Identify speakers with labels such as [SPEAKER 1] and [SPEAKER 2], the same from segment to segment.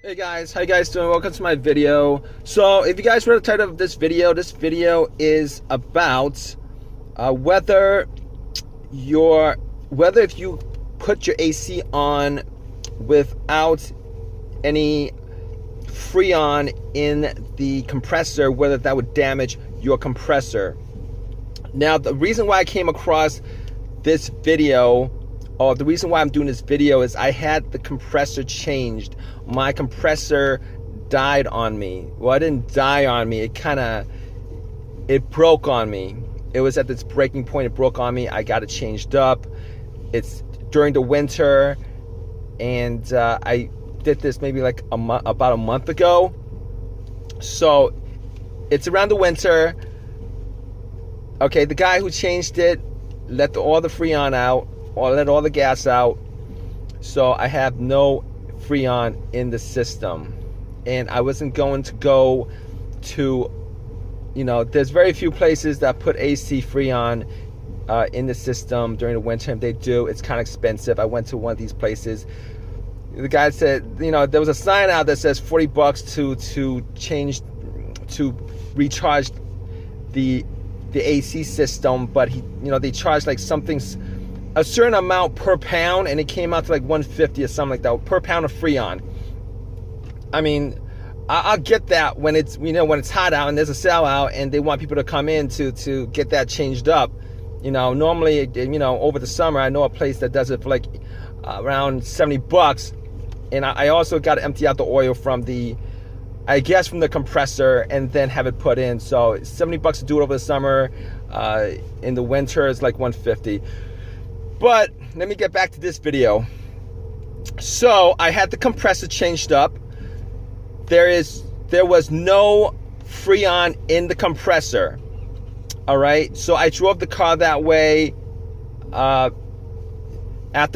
[SPEAKER 1] Hey guys, how you guys doing? Welcome to my video. So if you guys read the title of this video is about whether if you put your AC on without any Freon in the compressor, whether that would damage your compressor. Now, the reason why I came across this video, or the reason why I'm doing this video, is I had the compressor changed. My compressor died on me. Well, it didn't die on me. It broke on me. It was at this breaking point. It broke on me. I got it changed up. It's during the winter, and I did this maybe like about a month ago. So it's around the winter. Okay, the guy who changed it let all the Freon out, or let all the gas out. So I have no Freon in the system, and I wasn't going to go to, there's very few places that put AC Freon in the system during the winter. If they do, it's kind of expensive. I went to one of these places. The guy said, there was a sign out that says $40 to recharge the AC system, but they charge like a certain amount per pound, and it came out to like $150 or something like that per pound of Freon. I mean, I'll get that when it's when it's hot out and there's a sale out and they want people to come in to get that changed up. Normally, over the summer, I know a place that does it for like around $70, and I also got to empty out the oil from the compressor and then have it put in. So $70 to do it over the summer. In the winter, it's like $150. But let me get back to this video. So I had the compressor changed up. There was no Freon in the compressor. All right. So I drove the car that way. After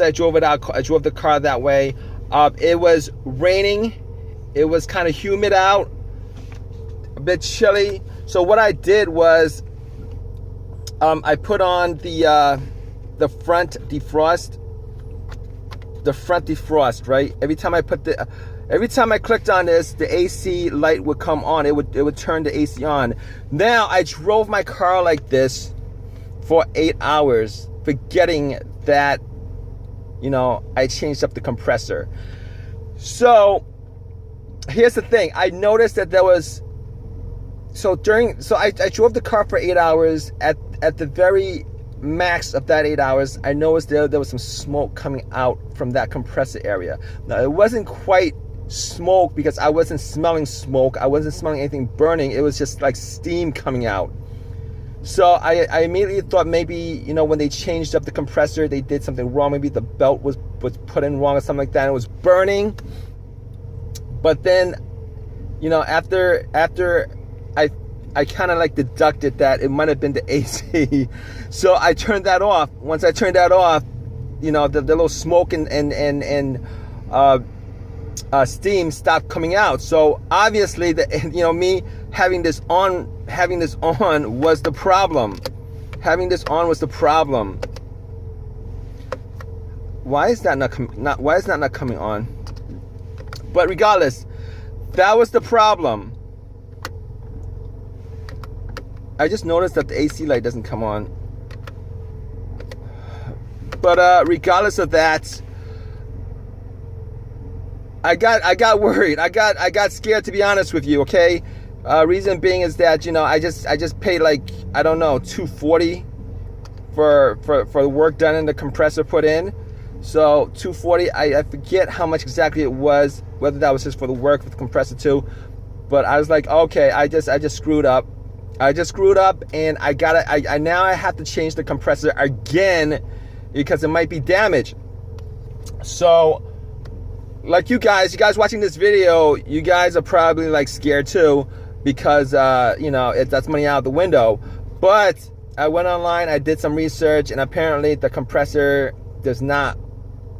[SPEAKER 1] I drove it out, I drove the car that way. It was raining. It was kind of humid out, a bit chilly. So what I did was, I put on the front defrost. The front defrost, right? Every time I clicked on this, the AC light would come on. It would turn the AC on. Now I drove my car like this for 8 hours, forgetting that I changed up the compressor. So here's the thing. I noticed that there was I drove the car for 8 hours. At the very max of that 8 hours, I noticed there was some smoke coming out from that compressor area. Now, it wasn't quite smoke because I wasn't smelling smoke. I wasn't smelling anything burning. It was just like steam coming out. So I immediately thought maybe, when they changed up the compressor, they did something wrong. Maybe the belt was put in wrong or something like that, and it was burning. But then, after I kind of like deducted that it might have been the AC. So I turned that off. Once I turned that off, the little smoke and steam stopped coming out. So obviously, me having this on was the problem. Having this on was the problem. Why is that not coming on? But regardless, that was the problem. I just noticed that the AC light doesn't come on. But regardless of that, I got worried. I got scared, to be honest with you. Okay, reason being is that I just paid like, I don't know, $240 for the work done and the compressor put in. So $240. I forget how much exactly it was, whether that was just for the work with the compressor too. But I was like, okay, I just screwed up. And now I have to change the compressor again because it might be damaged. So, like you guys watching this video, you guys are probably like scared too, because that's money out the window. But I went online, I did some research, and apparently the compressor does not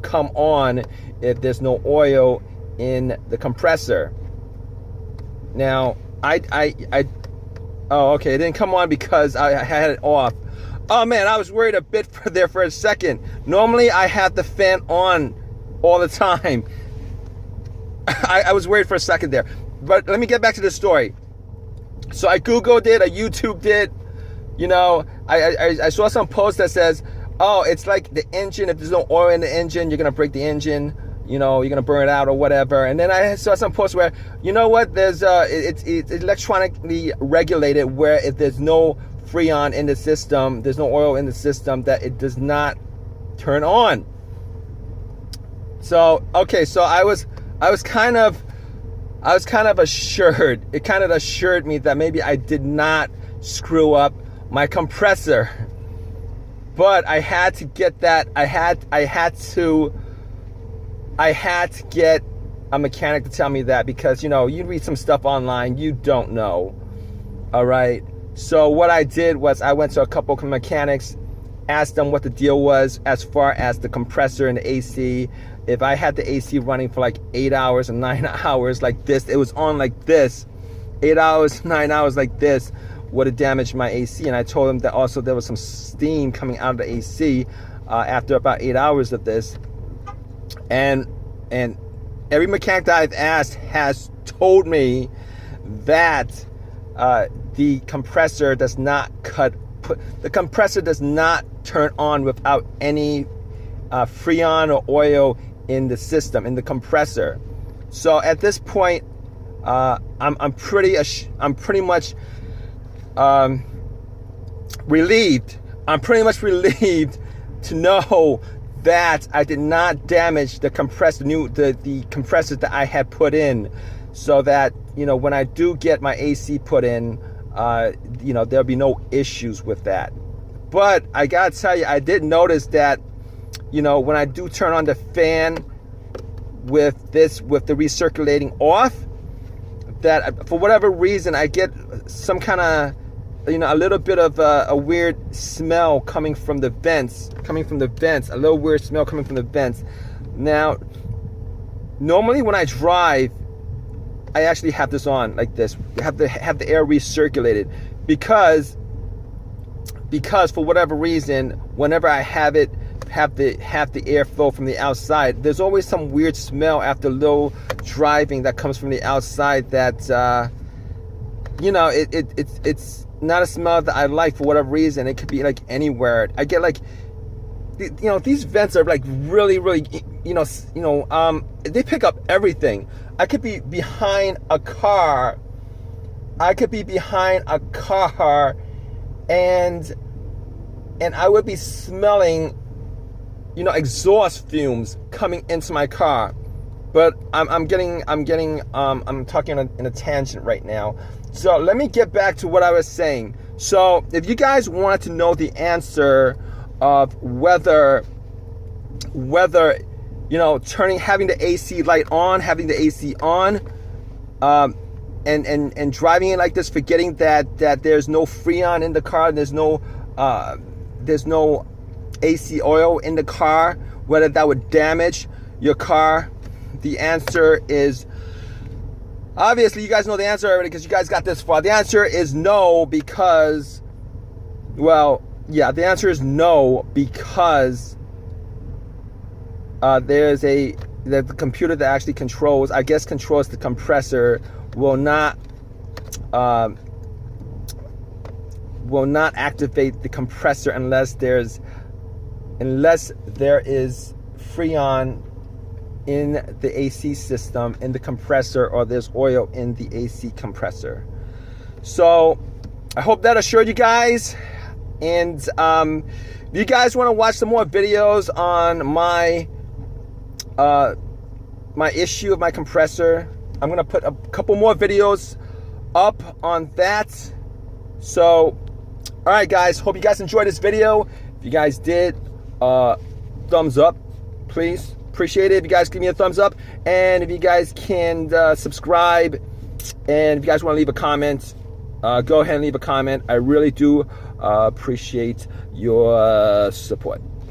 [SPEAKER 1] come on if there's no oil in the compressor. Now, oh, okay, it didn't come on because I had it off. Oh man, I was worried a bit for a second. Normally I have the fan on all the time. I was worried for a second there. But let me get back to the story. So I Googled it, I YouTubed it. You know, I saw some post that says, oh, it's like the engine. If there's no oil in the engine, you're going to break the engine. You know, you're going to burn it out or whatever. And then I saw some posts where, you know what, there's it's electronically regulated, where if there's no Freon in the system, there's no oil in the system, that it does not turn on. So, okay, so I was kind of assured. It kind of assured me that maybe I did not screw up my compressor. But I had to get that. I had to get a mechanic to tell me that, because, you know, you read some stuff online, you don't know. All right. So what I did was I went to a couple of mechanics, asked them what the deal was as far as the compressor and the AC. If I had the AC running for like 8 hours and 9 hours like this, it was on like this, 8 hours, 9 hours like this, would have damaged my AC. And I told them that also there was some steam coming out of the AC after about 8 hours of this. And every mechanic that I've asked has told me that the compressor does not the compressor does not turn on without any Freon or oil in the system, in the compressor. So at this point, I'm pretty much relieved. I'm pretty much relieved to know that I did not damage the compressor, the compressors that I had put in, so that, you know, when I do get my AC put in, you know, there'll be no issues with that. But I gotta tell you, I did notice that, you know, when I do turn on the fan with the recirculating off, that for whatever reason I get some kind of, you know, a little bit of a weird smell coming from the vents, a little weird smell coming from the vents. Now, normally when I drive, I actually have this on like this. You have the air recirculated, because for whatever reason, whenever I have the airflow from the outside, there's always some weird smell after a little driving that comes from the outside that you know, it's not a smell that I like for whatever reason. It could be like anywhere. I get like, you know, these vents are like really, you know, they pick up everything. I could be behind a car. And I would be smelling, you know, exhaust fumes coming into my car. But I'm talking in a tangent right now. So let me get back to what I was saying. So if you guys wanted to know the answer of whether you know, having the AC light on, having the AC on, and driving it like this, forgetting that there's no Freon in the car, there's no AC oil in the car, whether that would damage your car, the answer is, obviously you guys know the answer already because you guys got this far. The answer is no, because, well, yeah, the answer is no, because the computer that actually controls the compressor will not activate the compressor unless there is Freon in the AC system, in the compressor, or there's oil in the AC compressor. So I hope that assured you guys. And if you guys want to watch some more videos on my issue of my compressor, I'm gonna put a couple more videos up on that. So, all right, guys, hope you guys enjoyed this video. If you guys did, thumbs up, please. Appreciate it if you guys give me a thumbs up. And if you guys can subscribe, and if you guys want to leave a comment, go ahead and leave a comment. I really do appreciate your support.